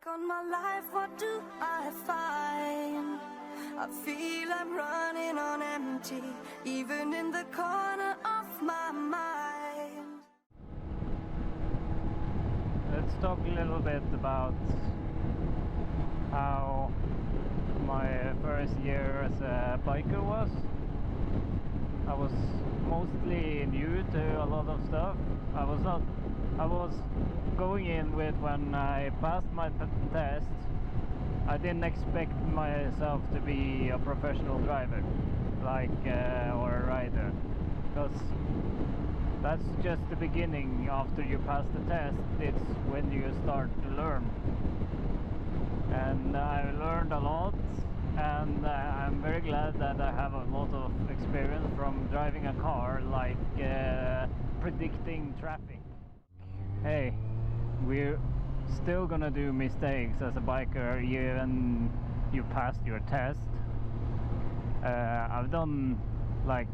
On my life, what do I find? I feel I'm running on empty, even in the corner of my mind. Let's talk a little bit about how my first year as a biker was. I was mostly new to a lot of stuff. I was going in with, when I passed my test, I didn't expect myself to be a professional driver, like or a rider, because that's just the beginning. After you pass the test, it's when you start to learn. And I learned a lot, and I'm very glad that I have a lot of experience from driving a car, like predicting traffic. Hey, we're still gonna do mistakes as a biker even you passed your test. I've done like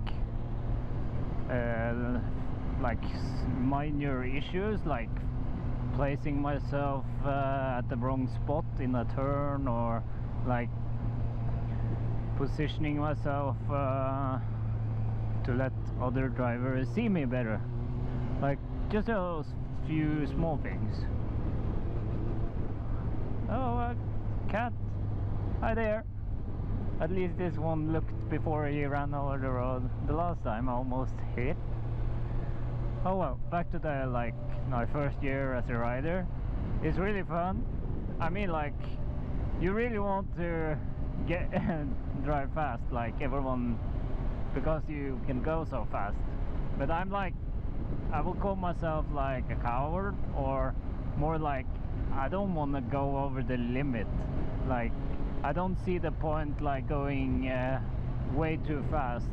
minor issues, like placing myself at the wrong spot in a turn, or like positioning myself to let other drivers see me better, like just those few small things. Oh, a cat! Hi there! At least this one looked before he ran over the road. The last time I almost hit. Oh well, back to the my first year as a rider. It's really fun. I mean, like, you really want to get drive fast like everyone, because you can go so fast. But I'm like, I will call myself like a coward, or more like I don't want to go over the limit. Like, I don't see the point like going way too fast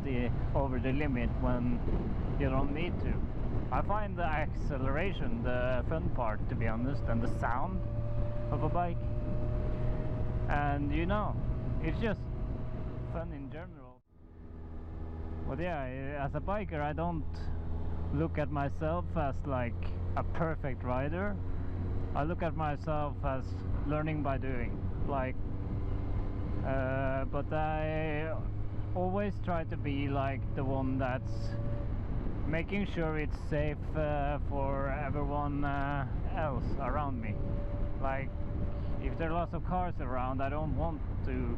over the limit when you don't need to. I find the acceleration the fun part, to be honest, and the sound of a bike. And you know, it's just fun in general. But yeah, as a biker, I don't look at myself as like a perfect rider. I look at myself as learning by doing, like but I always try to be like the one that's making sure it's safe for everyone else around me. Like, if there are lots of cars around, I don't want to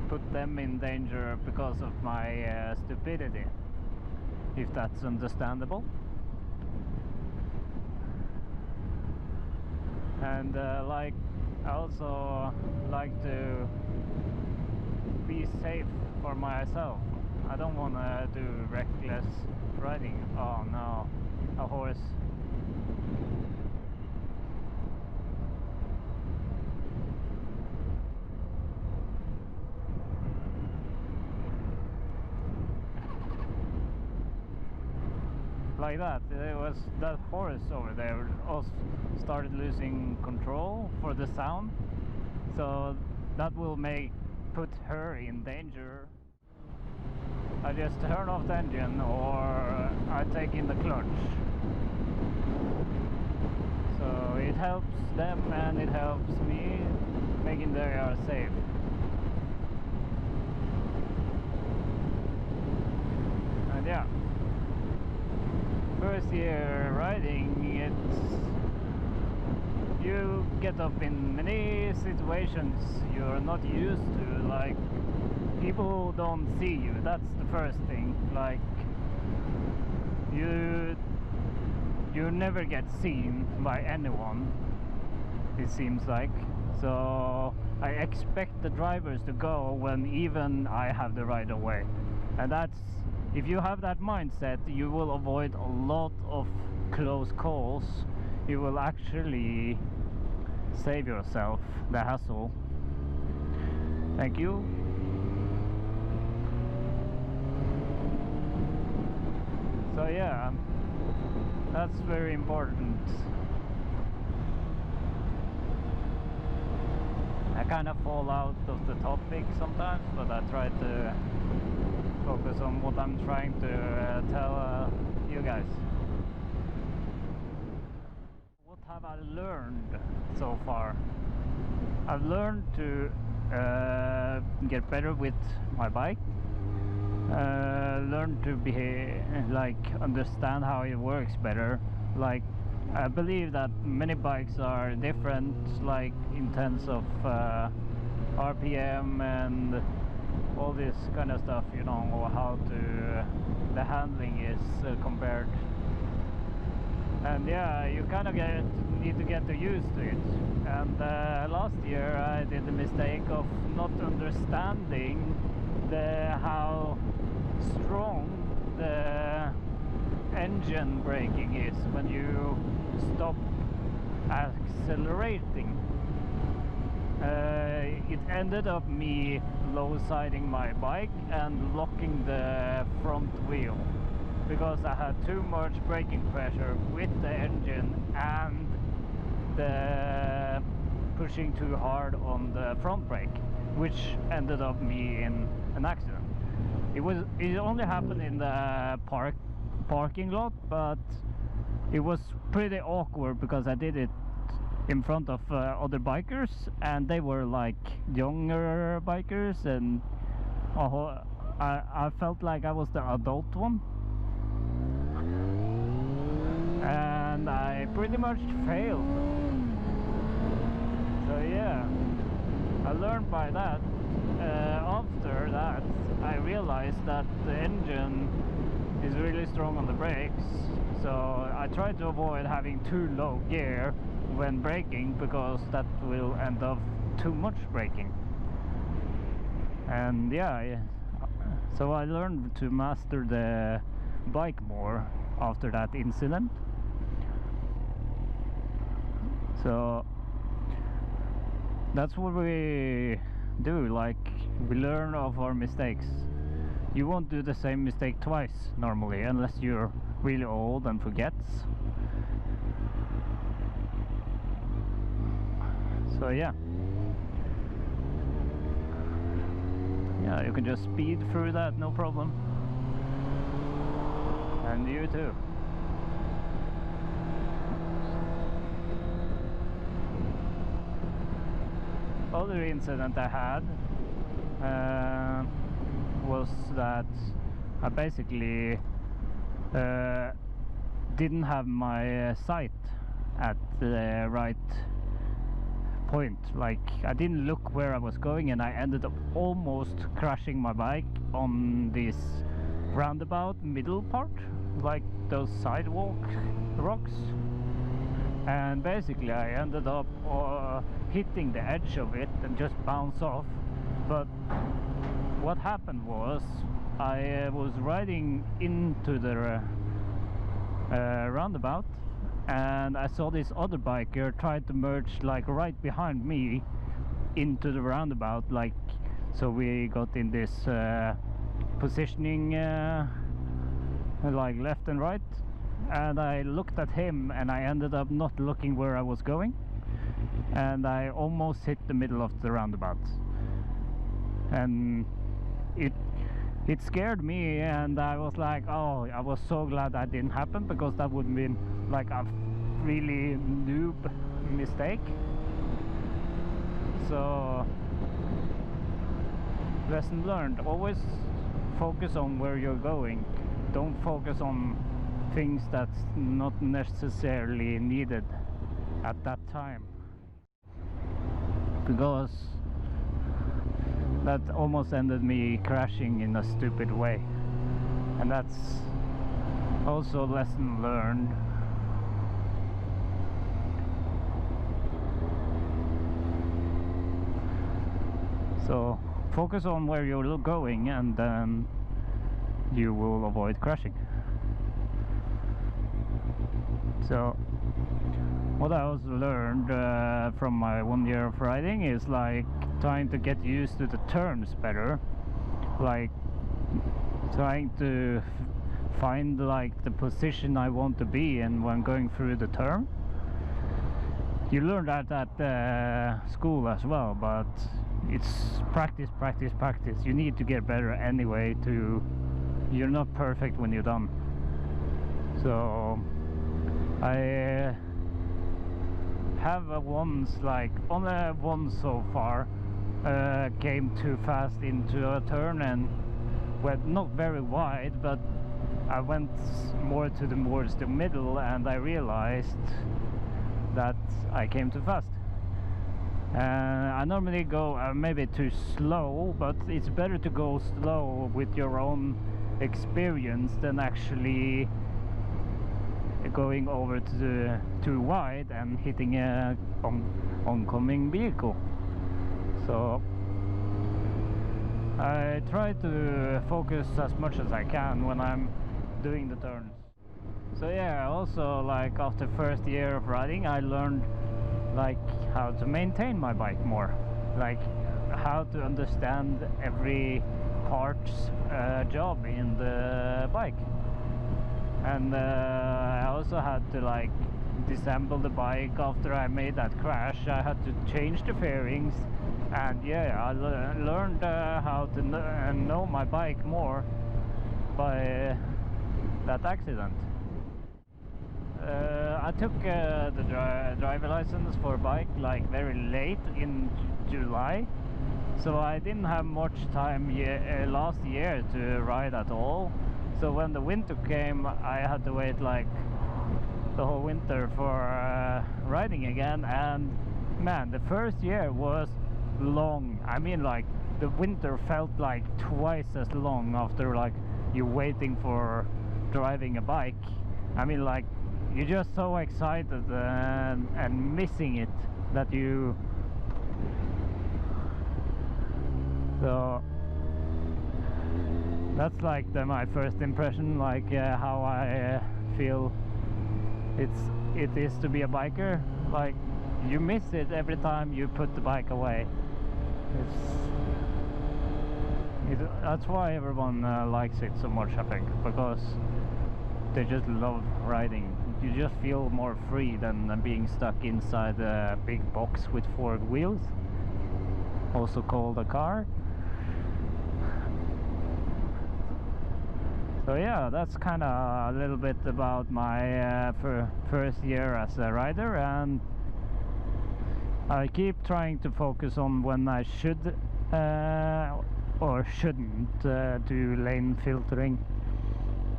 put them in danger because of my stupidity, if that's understandable. And like, I also like to be safe for myself. I don't want to do reckless riding. Oh no, a horse. Like that, it was that horse over there also started losing control for the sound, so that will put her in danger. I just turn off the engine, or I take in the clutch, so it helps them and it helps me, making they are safe. And yeah, first year riding, you get up in many situations you're not used to, like people don't see you. That's the first thing. Like, you never get seen by anyone, it seems like. So I expect the drivers to go when even I have the right of way, and that's, if you have that mindset, you will avoid a lot of close calls. You will actually save yourself the hassle. Thank you. So yeah, that's very important. I kind of fall out of the topic sometimes, but I try to focus on what I'm trying to tell you guys. What have I learned so far? I've learned to get better with my bike. Learn to be like understand how it works better. Like I believe that many bikes are different, like in terms of RPM and all this kind of stuff, you know, or how to the handling is compared. And yeah, you kind of need to get used to it. And last year I did the mistake of not understanding how strong the engine braking is when you stop accelerating. It ended up me low-siding my bike and locking the front wheel because I had too much braking pressure with the engine and the pushing too hard on the front brake, which ended up me in an accident. It only happened in the parking lot, but it was pretty awkward because I did it in front of other bikers, and they were like younger bikers, and I felt like I was the adult one, and I pretty much failed. So yeah, I learned by that. After that I realized that the engine is really strong on the brakes, so I try to avoid having too low gear when braking, because that will end up too much braking. And yeah, so I learned to master the bike more after that incident. So that's what we do, like we learn of our mistakes. You won't do the same mistake twice normally, unless you're really old and forgets. So yeah, you can just speed through that, no problem. And you too. Other incident I had was that I basically didn't have my sight at the right point. Like I didn't look where I was going, and I ended up almost crashing my bike on this roundabout middle part, like those sidewalk rocks. And basically I ended up hitting the edge of it and just bounced off. But what happened was I was riding into the roundabout, and I saw this other biker try to merge like right behind me into the roundabout, like, so we got in this positioning like left and right, and I looked at him and I ended up not looking where I was going, and I almost hit the middle of the roundabout. And it scared me, and I was like, oh, I was so glad that didn't happen, because that would have been like a really noob mistake. So lesson learned, always focus on where you're going. Don't focus on things that's not necessarily needed at that time, because that almost ended me crashing in a stupid way. And that's also a lesson learned. So focus on where you're going, and then you will avoid crashing. So what I also learned from my 1 year of riding is like trying to get used to the turns better, like trying to find like the position I want to be in when going through the turn. You learn that at school as well, but it's practice. You need to get better anyway. You're not perfect when you're done. So I have once, like only once so far, came too fast into a turn and went not very wide, but I went more towards the middle, and I realized that I came too fast. I normally go maybe too slow, but it's better to go slow with your own experience than actually going over to too wide and hitting a oncoming vehicle. So I try to focus as much as I can when I'm doing the turns. So yeah, also like after first year of riding, I learned like how to maintain my bike more, like how to understand every part's job in the bike. And I also had to like disassemble the bike after I made that crash. I had to change the fairings, and yeah, I learned how to know my bike more by that accident. I took the driver license for bike like very late in July, so I didn't have much time last year to ride at all. So when the winter came, I had to wait like the whole winter for riding again. And man, the first year was long. I mean, like the winter felt like twice as long after like you waiting for driving a bike. I mean, like you're just so excited and missing it that you. So that's like my first impression, like how I feel it is to be a biker. Like you miss it every time you put the bike away. That's why everyone likes it so much, I think, because they just love riding. You just feel more free than being stuck inside a big box with 4 wheels, also called a car. So yeah, that's kind of a little bit about my first year as a rider, and I keep trying to focus on when I should or shouldn't do lane filtering.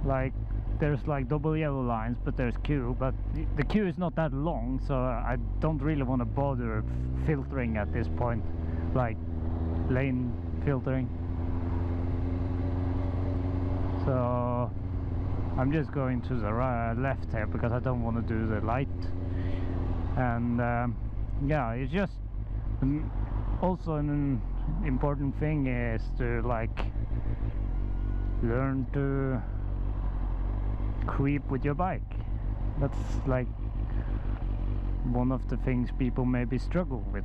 Like there's like double yellow lines, but there's queue, but the queue is not that long, so I don't really want to bother filtering at this point, like lane filtering. So I'm just going to the left here because I don't want to do the light. And yeah, it's just also an important thing is to like learn to creep with your bike. That's like one of the things people maybe struggle with,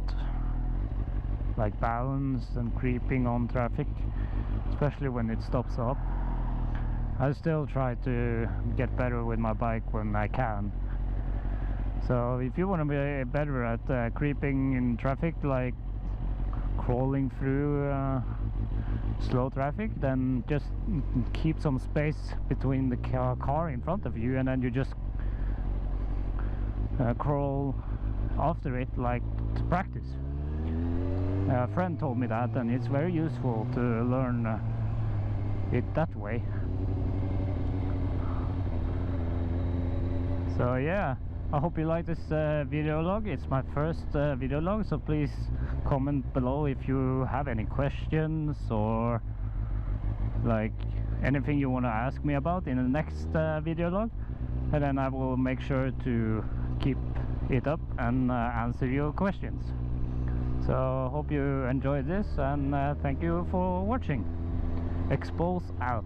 like balance and creeping on traffic, especially when it stops up. I still try to get better with my bike when I can. So if you want to be better at creeping in traffic, like crawling through slow traffic, then just keep some space between the car in front of you, and then you just crawl after it, like to practice. A friend told me that, and it's very useful to learn it that way. So yeah, I hope you like this video log. It's my first video log, so please comment below if you have any questions or like anything you want to ask me about in the next video log, and then I will make sure to keep it up and answer your questions. So hope you enjoyed this, and thank you for watching. Xpose out.